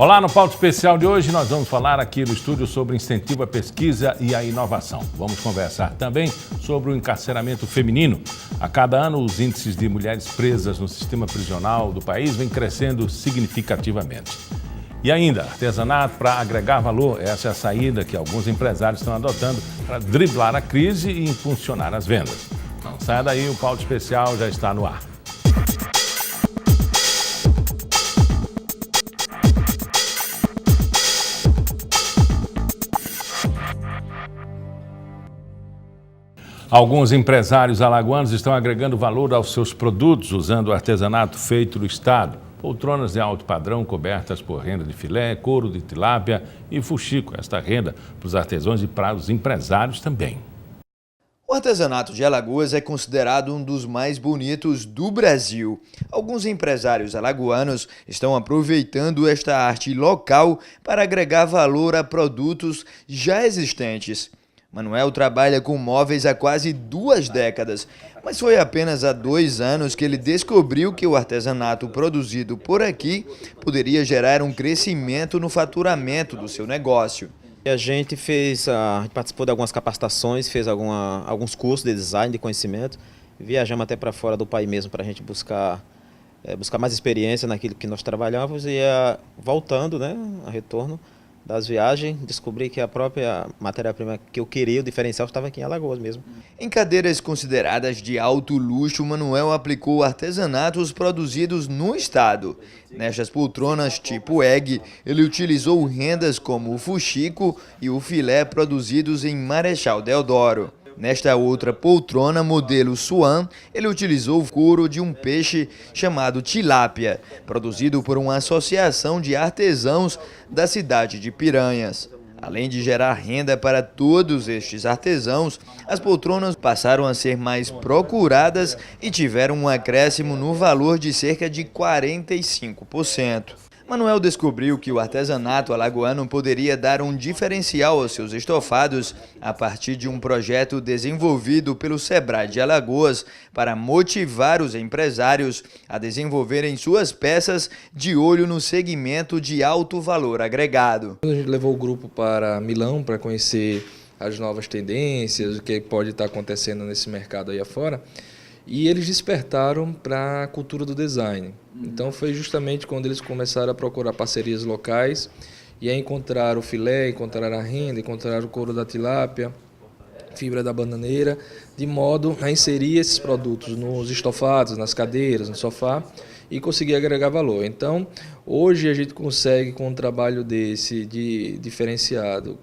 Olá, no Pauta Especial de hoje nós vamos falar aqui no estúdio sobre incentivo à pesquisa e à inovação. Vamos conversar também sobre o encarceramento feminino. A cada ano, os índices de mulheres presas no sistema prisional do país vêm crescendo significativamente. E ainda, artesanato para agregar valor. Essa é a saída que alguns empresários estão adotando para driblar a crise e impulsionar as vendas. Não saia daí, o Pauta Especial já está no ar. Alguns empresários alagoanos estão agregando valor aos seus produtos usando o artesanato feito no estado. Poltronas de alto padrão cobertas por renda de filé, couro de tilápia e fuxico. Esta renda para os artesãos e para os empresários também. O artesanato de Alagoas é considerado um dos mais bonitos do Brasil. Alguns empresários alagoanos estão aproveitando esta arte local para agregar valor a produtos já existentes. Manuel trabalha com móveis há quase 2 décadas, mas foi apenas há 2 anos que ele descobriu que o artesanato produzido por aqui poderia gerar um crescimento no faturamento do seu negócio. A gente participou de algumas capacitações, fez alguns cursos de design, de conhecimento, viajamos até para fora do país mesmo para a gente buscar mais experiência naquilo que nós trabalhávamos e voltando, né, a retorno das viagens, descobri que a própria matéria-prima que eu queria, o diferencial, estava aqui em Alagoas mesmo. Em cadeiras consideradas de alto luxo, Manuel aplicou artesanatos produzidos no estado. Nestas poltronas tipo egg, ele utilizou rendas como o fuxico e o filé produzidos em Marechal Deodoro. Nesta outra poltrona, modelo Swan, ele utilizou o couro de um peixe chamado tilápia, produzido por uma associação de artesãos da cidade de Piranhas. Além de gerar renda para todos estes artesãos, as poltronas passaram a ser mais procuradas e tiveram um acréscimo no valor de cerca de 45%. Manuel descobriu que o artesanato alagoano poderia dar um diferencial aos seus estofados a partir de um projeto desenvolvido pelo Sebrae de Alagoas para motivar os empresários a desenvolverem suas peças de olho no segmento de alto valor agregado. A gente levou o grupo para Milão para conhecer as novas tendências, o que pode estar acontecendo nesse mercado aí afora. E eles despertaram para a cultura do design. Então foi justamente quando eles começaram a procurar parcerias locais e a encontrar o filé, encontrar a renda, encontrar o couro da tilápia, fibra da bananeira, de modo a inserir esses produtos nos estofados, nas cadeiras, no sofá e conseguir agregar valor. Então hoje a gente consegue, com um trabalho desse de diferenciado,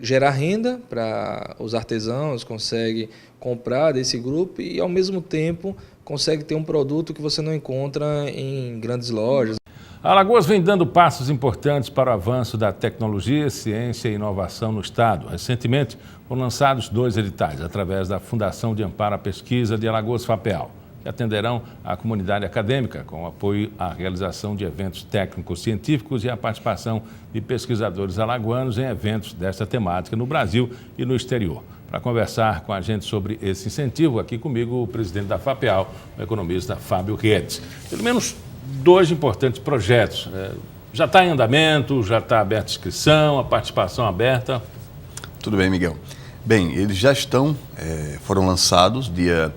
gerar renda para os artesãos, consegue comprar desse grupo e, ao mesmo tempo, consegue ter um produto que você não encontra em grandes lojas. A Alagoas vem dando passos importantes para o avanço da tecnologia, ciência e inovação no estado. Recentemente, foram lançados 2 editais através da Fundação de Amparo à Pesquisa de Alagoas FAPEAL, que atenderão a comunidade acadêmica com apoio à realização de eventos técnicos científicos e a participação de pesquisadores alagoanos em eventos desta temática no Brasil e no exterior. Para conversar com a gente sobre esse incentivo, aqui comigo o presidente da FAPEAL, o economista Fábio Riedes. Pelo menos 2 importantes projetos. Já está em andamento, já está aberta a inscrição, a participação aberta? Tudo bem, Miguel. Bem, eles já foram lançados dia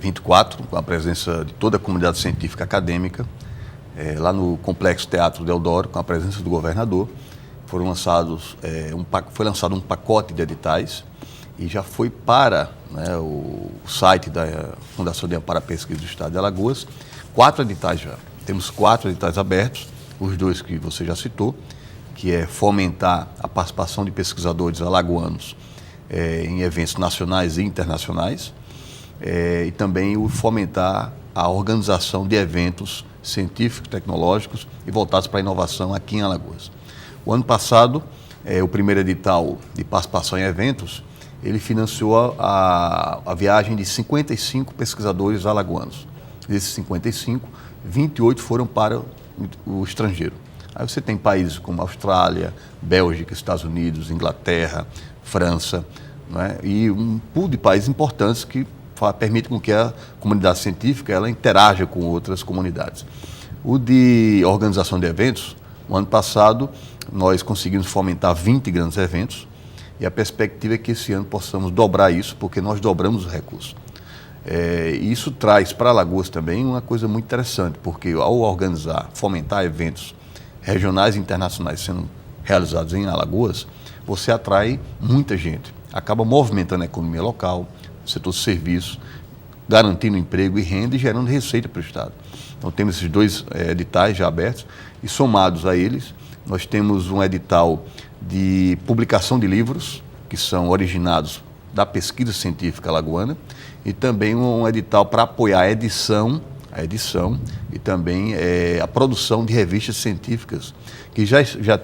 24, com a presença de toda a comunidade científica acadêmica, lá no Complexo Teatro Deodoro, com a presença do governador. Foi lançado um pacote de editais e já foi para o site da Fundação de Amparo à Pesquisa do Estado de Alagoas 4 editais já. Temos 4 editais abertos, os 2 que você já citou, que é fomentar a participação de pesquisadores alagoanos em eventos nacionais e internacionais, e também o fomentar a organização de eventos científicos, tecnológicos e voltados para a inovação aqui em Alagoas. O ano passado, o primeiro edital de participação em eventos, ele financiou a viagem de 55 pesquisadores alagoanos. Desses 55, 28 foram para o estrangeiro. Aí você tem países como Austrália, Bélgica, Estados Unidos, Inglaterra, França, né? E um pool de países importantes que permite com que a comunidade científica ela interaja com outras comunidades. O de organização de eventos, no ano passado nós conseguimos fomentar 20 grandes eventos e a perspectiva é que esse ano possamos dobrar isso, porque nós dobramos os recursos. E isso traz para Alagoas também uma coisa muito interessante, porque ao organizar, fomentar eventos regionais e internacionais sendo realizados em Alagoas, você atrai muita gente, acaba movimentando a economia local, o setor de serviços, garantindo emprego e renda e gerando receita para o Estado. Então temos esses 2 editais já abertos e somados a eles, nós temos um edital de publicação de livros, que são originados da pesquisa científica alagoana, e também um edital para apoiar a edição e também a produção de revistas científicas, que já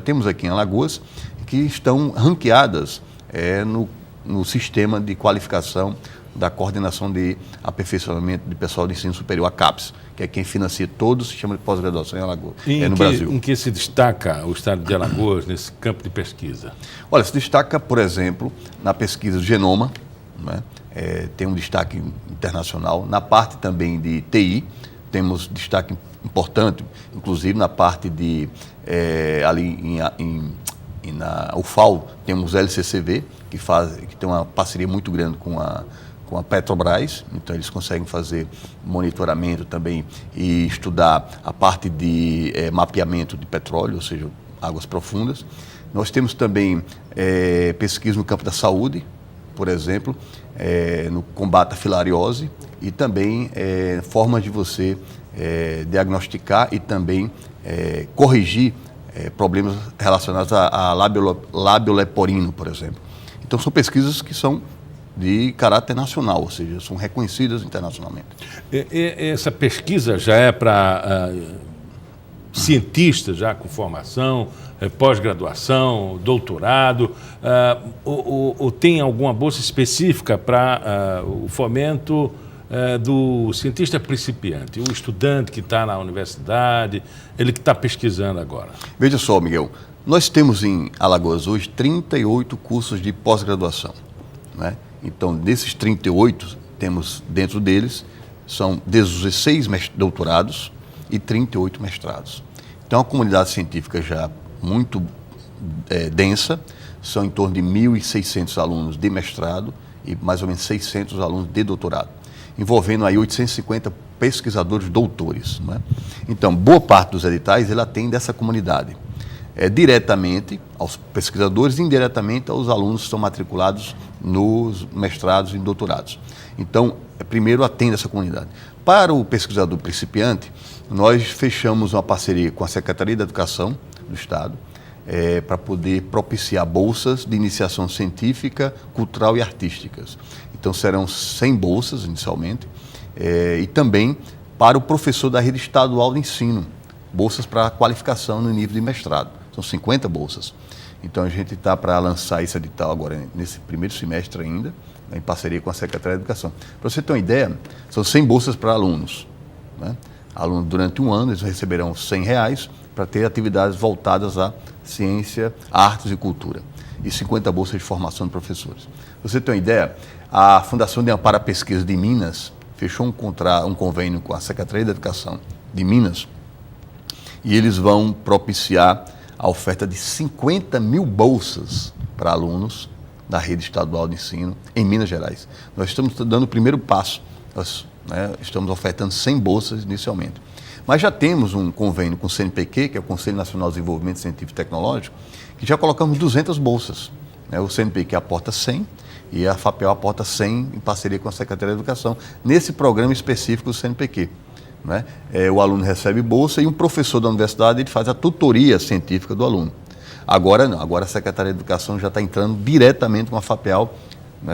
temos aqui em Alagoas, que estão ranqueadas no sistema de qualificação da Coordenação de Aperfeiçoamento de Pessoal de Ensino Superior, a CAPES, que é quem financia todo o sistema de pós-graduação em Alagoas, no Brasil. Em que se destaca o estado de Alagoas nesse campo de pesquisa? Olha, se destaca, por exemplo, na pesquisa do genoma, né? Tem um destaque internacional. Na parte também de TI, temos destaque importante, inclusive na parte de, ali na UFAL, temos o LCCV, que tem uma parceria muito grande com a Petrobras, então eles conseguem fazer monitoramento também e estudar a parte de mapeamento de petróleo, ou seja, águas profundas. Nós temos também pesquisa no campo da saúde, por exemplo, no combate à filariose e também formas de você diagnosticar e também corrigir problemas relacionados a lábio leporino, por exemplo. Então são pesquisas que são de caráter nacional, ou seja, são reconhecidas internacionalmente. Essa pesquisa já é para cientistas já com formação, pós-graduação, doutorado, ou tem alguma bolsa específica para o fomento do cientista principiante, o estudante que está na universidade, ele que está pesquisando agora? Veja só, Miguel, nós temos em Alagoas hoje 38 cursos de pós-graduação, né? Então, desses 38, temos dentro deles, são 16 doutorados e 38 mestrados. Então, a comunidade científica já muito densa, são em torno de 1.600 alunos de mestrado e mais ou menos 600 alunos de doutorado, envolvendo aí 850 pesquisadores doutores, né? Então, boa parte dos editais, ele atende essa comunidade. Diretamente aos pesquisadores e indiretamente aos alunos que estão matriculados nos mestrados e doutorados. Então, primeiro atende essa comunidade. Para o pesquisador principiante, nós fechamos uma parceria com a Secretaria da Educação do Estado para poder propiciar bolsas de iniciação científica, cultural e artísticas. Então, serão 100 bolsas inicialmente e também para o professor da rede estadual de ensino, bolsas para qualificação no nível de mestrado. São 50 bolsas. Então, a gente está para lançar esse edital agora, nesse primeiro semestre ainda, em parceria com a Secretaria da Educação. Para você ter uma ideia, são 100 bolsas para alunos, né? Alunos, durante um ano, eles receberão R$100 para ter atividades voltadas à ciência, artes e cultura. E 50 bolsas de formação de professores. Para você ter uma ideia, a Fundação de Amparo à Pesquisa de Minas fechou um convênio com a Secretaria da Educação de Minas e eles vão propiciar a oferta de 50 mil bolsas para alunos da rede estadual de ensino em Minas Gerais. Nós estamos dando o primeiro passo, nós estamos ofertando 100 bolsas inicialmente. Mas já temos um convênio com o CNPq, que é o Conselho Nacional de Desenvolvimento Científico e Tecnológico, que já colocamos 200 bolsas. O CNPq aporta 100 e a FAPEL aporta 100 em parceria com a Secretaria da Educação, nesse programa específico do CNPq. O aluno recebe bolsa e um professor da universidade ele faz a tutoria científica do aluno. Agora não, agora a Secretaria da Educação já está entrando diretamente com a FAPEL,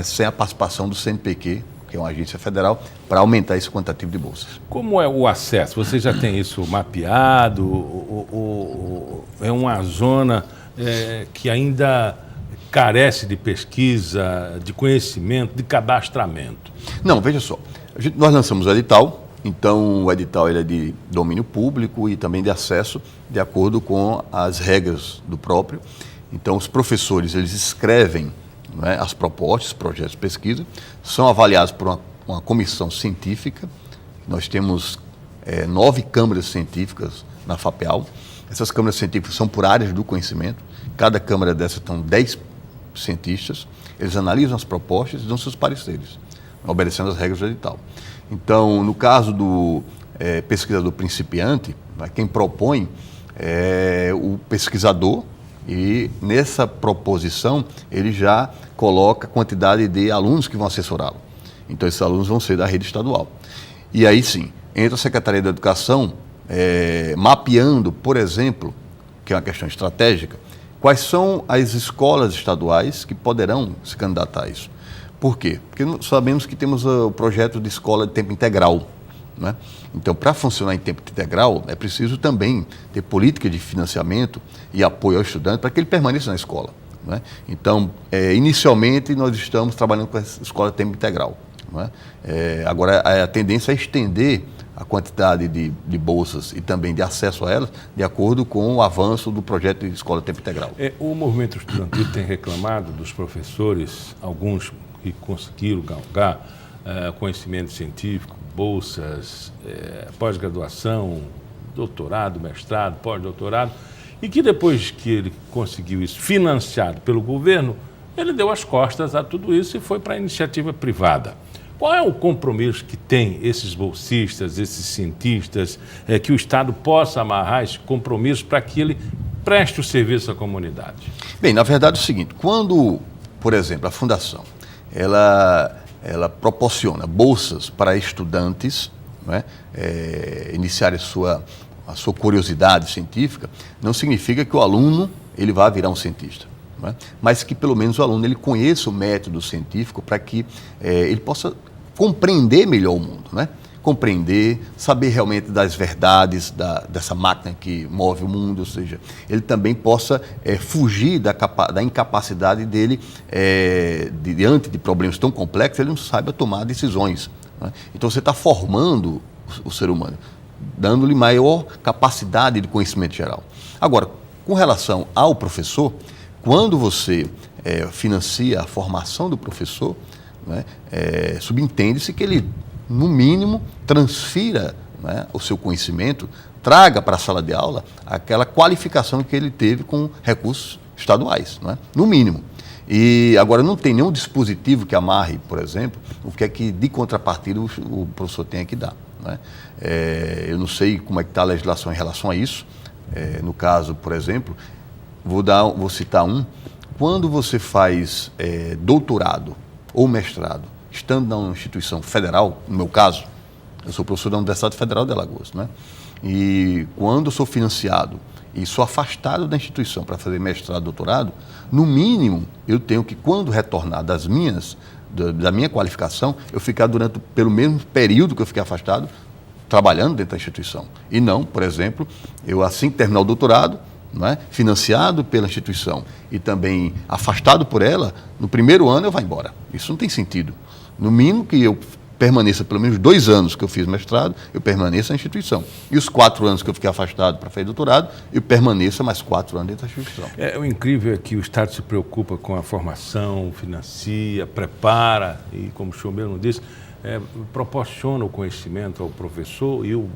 sem a participação do CNPq, que é uma agência federal, para aumentar esse quantitativo de bolsas. Como é o acesso? Você já tem isso mapeado? É uma zona que ainda carece de pesquisa, de conhecimento, de cadastramento? Não, veja só, nós lançamos o edital. Então, o edital ele é de domínio público e também de acesso de acordo com as regras do próprio. Então, os professores eles escrevem as propostas, projetos de pesquisa, são avaliados por uma comissão científica. Nós temos 9 câmaras científicas na FAPEAL. Essas câmaras científicas são por áreas do conhecimento. Cada câmara dessas estão 10 cientistas. Eles analisam as propostas e dão seus pareceres, obedecendo as regras do edital. Então, no caso do pesquisador principiante, quem propõe é o pesquisador, e nessa proposição ele já coloca a quantidade de alunos que vão assessorá-lo. Então, esses alunos vão ser da rede estadual. E aí sim, entra a Secretaria da Educação mapeando, por exemplo, que é uma questão estratégica, quais são as escolas estaduais que poderão se candidatar a isso. Por quê? Porque sabemos que temos o projeto de escola de tempo integral, né? Então, para funcionar em tempo integral, é preciso também ter política de financiamento e apoio ao estudante para que ele permaneça na escola, né? Então, inicialmente, nós estamos trabalhando com a escola de tempo integral, né? Agora, a tendência é estender a quantidade de bolsas e também de acesso a elas, de acordo com o avanço do projeto de escola de tempo integral. O movimento estudantil tem reclamado dos professores, alguns que conseguiram galgar conhecimento científico, bolsas, pós-graduação, doutorado, mestrado, pós-doutorado, e que depois que ele conseguiu isso financiado pelo governo, ele deu as costas a tudo isso e foi para a iniciativa privada. Qual é o compromisso que tem esses bolsistas, esses cientistas, que o Estado possa amarrar esse compromisso para que ele preste o serviço à comunidade? Bem, na verdade é o seguinte, quando, por exemplo, a Fundação, ela proporciona bolsas para estudantes, né, iniciarem a sua curiosidade científica, não significa que o aluno ele vá virar um cientista, né, mas que pelo menos o aluno ele conheça o método científico para que ele possa compreender melhor o mundo, né? Compreender, saber realmente das verdades dessa máquina que move o mundo, ou seja, ele também possa fugir da incapacidade dele, diante de problemas tão complexos, ele não saiba tomar decisões, né? Então você está formando o ser humano, dando-lhe maior capacidade de conhecimento geral. Agora, com relação ao professor, quando você financia a formação do professor, né, subentende-se que ele, no mínimo, transfira, né, o seu conhecimento, traga para a sala de aula aquela qualificação que ele teve com recursos estaduais, né, no mínimo. E agora não tem nenhum dispositivo que amarre, por exemplo, o que é que de contrapartida o professor tem que dar, né? Eu não sei como é que está a legislação em relação a isso. No caso, por exemplo, vou citar quando você faz doutorado ou mestrado, estando na instituição federal, no meu caso, eu sou professor da Universidade Federal de Alagoas, né? E quando eu sou financiado e sou afastado da instituição para fazer mestrado, doutorado, no mínimo eu tenho que, quando retornar da minha qualificação, eu ficar durante pelo mesmo período que eu fiquei afastado, trabalhando dentro da instituição. E não, por exemplo, eu assim que terminar o doutorado, não é, financiado pela instituição e também afastado por ela, no primeiro ano eu vou embora. Isso não tem sentido. No mínimo que eu permaneça pelo menos 2 anos que eu fiz mestrado, eu permaneça na instituição. E os 4 anos que eu fiquei afastado para fazer doutorado, eu permaneça mais 4 anos dentro da instituição. O incrível é que o Estado se preocupa com a formação, financia, prepara e, como o senhor mesmo disse, proporciona o conhecimento ao professor e o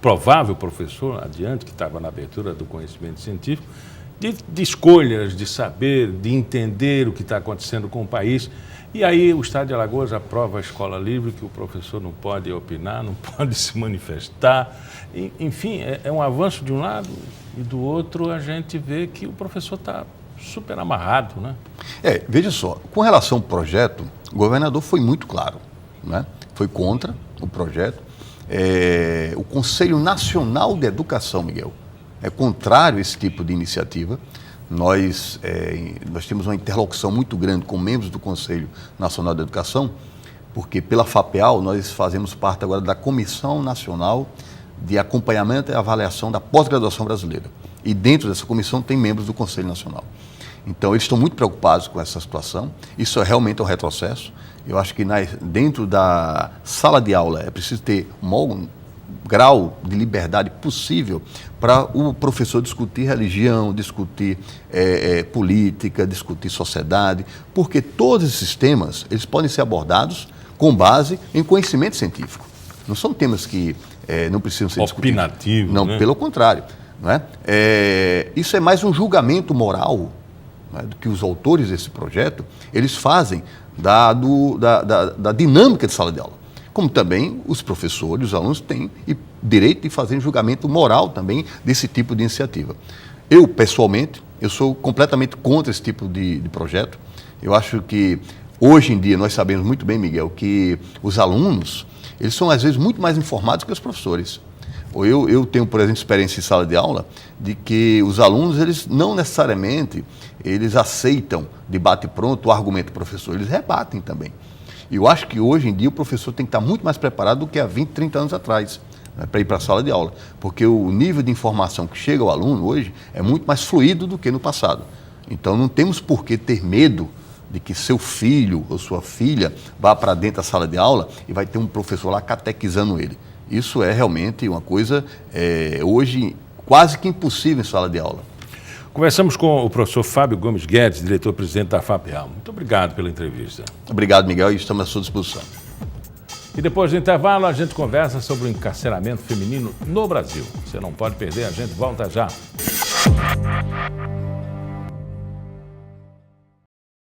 provável professor, adiante, que estava na abertura do conhecimento científico, de escolhas, de saber, de entender o que está acontecendo com o país. E aí o Estado de Alagoas aprova a escola livre, que o professor não pode opinar, não pode se manifestar. Enfim, é um avanço de um lado e do outro a gente vê que o professor está super amarrado, né? Veja só, com relação ao projeto, o governador foi muito claro, né? Foi contra o projeto. O Conselho Nacional de Educação, Miguel, é contrário a esse tipo de iniciativa. Nós temos uma interlocução muito grande com membros do Conselho Nacional de Educação, porque pela FAPEAL nós fazemos parte agora da Comissão Nacional de Acompanhamento e Avaliação da Pós-Graduação Brasileira. E dentro dessa comissão tem membros do Conselho Nacional. Então eles estão muito preocupados com essa situação. Isso é realmente um retrocesso. Eu acho que dentro da sala de aula é preciso ter o maior grau de liberdade possível para o professor discutir religião, discutir política, discutir sociedade, porque todos esses temas eles podem ser abordados com base em conhecimento científico. Não são temas que não precisam ser opinativo, não, né? Pelo contrário. Não é? Isso é mais um julgamento moral, não é, do que os autores desse projeto eles fazem da dinâmica de sala de aula. Como também os professores, os alunos têm direito de fazer julgamento moral também desse tipo de iniciativa. Eu, pessoalmente, eu sou completamente contra esse tipo de projeto. Eu acho que, hoje em dia, nós sabemos muito bem, Miguel, que os alunos, eles são, às vezes, muito mais informados que os professores. Eu tenho, por exemplo, experiência em sala de aula, de que os alunos, eles não necessariamente, eles aceitam de bate-pronto o argumento do professor, eles rebatem também. E eu acho que hoje em dia o professor tem que estar muito mais preparado do que há 20, 30 anos atrás, né, para ir para a sala de aula. Porque o nível de informação que chega ao aluno hoje é muito mais fluido do que no passado. Então não temos por que ter medo de que seu filho ou sua filha vá para dentro da sala de aula e vai ter um professor lá catequizando ele. Isso é realmente uma coisa, hoje, quase que impossível em sala de aula. Conversamos com o professor Fábio Gomes Guedes, diretor-presidente da FAPEAL. Muito obrigado pela entrevista. Obrigado, Miguel, e estamos à sua disposição. E depois do intervalo, a gente conversa sobre o encarceramento feminino no Brasil. Você não pode perder, a gente volta já.